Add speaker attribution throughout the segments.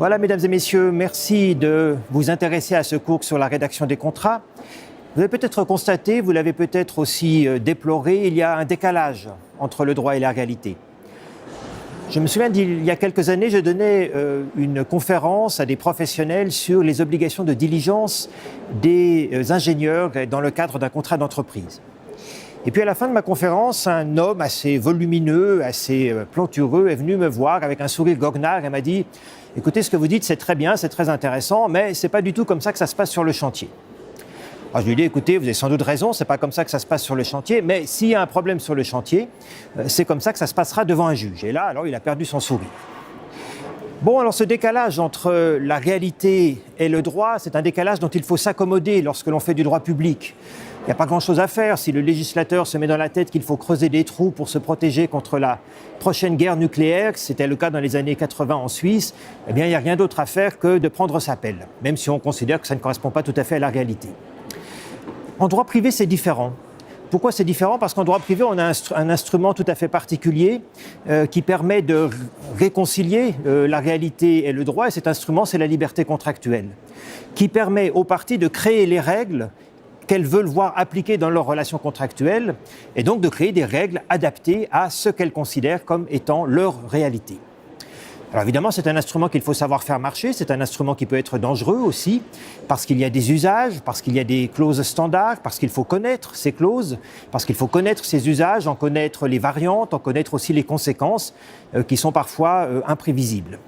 Speaker 1: Voilà, mesdames et messieurs, merci de vous intéresser à ce cours sur la rédaction des contrats. Vous avez peut-être constaté, vous l'avez peut-être aussi déploré, il y a un décalage entre le droit et la réalité. Je me souviens d'il y a quelques années, je donnais une conférence à des professionnels sur les obligations de diligence des ingénieurs dans le cadre d'un contrat d'entreprise. Et puis à la fin de ma conférence, un homme assez volumineux, assez plantureux est venu me voir avec un sourire goguenard et m'a dit « Écoutez, ce que vous dites, c'est très bien, c'est très intéressant, mais c'est pas du tout comme ça que ça se passe sur le chantier. » Alors je lui ai dit « Écoutez, vous avez sans doute raison, c'est pas comme ça que ça se passe sur le chantier, mais s'il y a un problème sur le chantier, c'est comme ça que ça se passera devant un juge. » Et là, alors, il a perdu son sourire. Bon, alors ce décalage entre la réalité et le droit, c'est un décalage dont il faut s'accommoder lorsque l'on fait du droit public. Il n'y a pas grand-chose à faire si le législateur se met dans la tête qu'il faut creuser des trous pour se protéger contre la prochaine guerre nucléaire, c'était le cas dans les années 80 en Suisse, eh bien il n'y a rien d'autre à faire que de prendre sa pelle, même si on considère que ça ne correspond pas tout à fait à la réalité. En droit privé, c'est différent. Pourquoi c'est différent? Parce qu'en droit privé, on a un instrument tout à fait particulier qui permet de réconcilier la réalité et le droit, et cet instrument, c'est la liberté contractuelle, qui permet aux parties de créer les règles qu'elles veulent voir appliquées dans leurs relations contractuelles, et donc de créer des règles adaptées à ce qu'elles considèrent comme étant leur réalité. Alors évidemment, c'est un instrument qu'il faut savoir faire marcher, c'est un instrument qui peut être dangereux aussi, parce qu'il y a des usages, parce qu'il y a des clauses standards, parce qu'il faut connaître ces clauses, parce qu'il faut connaître ces usages, en connaître les variantes, en connaître aussi les conséquences qui sont parfois imprévisibles.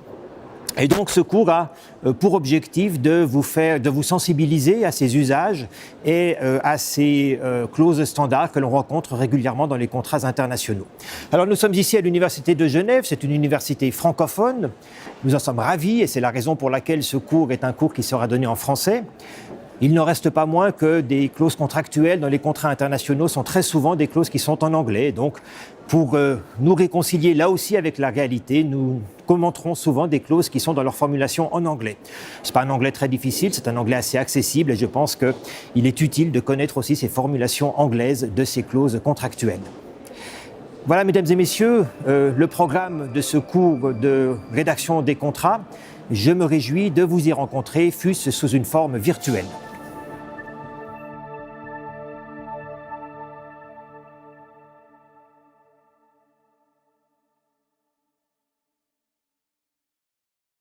Speaker 1: Et donc ce cours a pour objectif de vous sensibiliser à ces usages et à ces clauses standards que l'on rencontre régulièrement dans les contrats internationaux. Alors nous sommes ici à l'Université de Genève, c'est une université francophone. Nous en sommes ravis et c'est la raison pour laquelle ce cours est un cours qui sera donné en français. Il n'en reste pas moins que des clauses contractuelles dans les contrats internationaux sont très souvent des clauses qui sont en anglais. Donc, pour nous réconcilier là aussi avec la réalité, nous commenterons souvent des clauses qui sont dans leur formulation en anglais. Ce n'est pas un anglais très difficile, c'est un anglais assez accessible et je pense qu'il est utile de connaître aussi ces formulations anglaises de ces clauses contractuelles. Voilà, mesdames et messieurs, le programme de ce cours de rédaction des contrats. Je me réjouis de vous y rencontrer, fût-ce sous une forme virtuelle.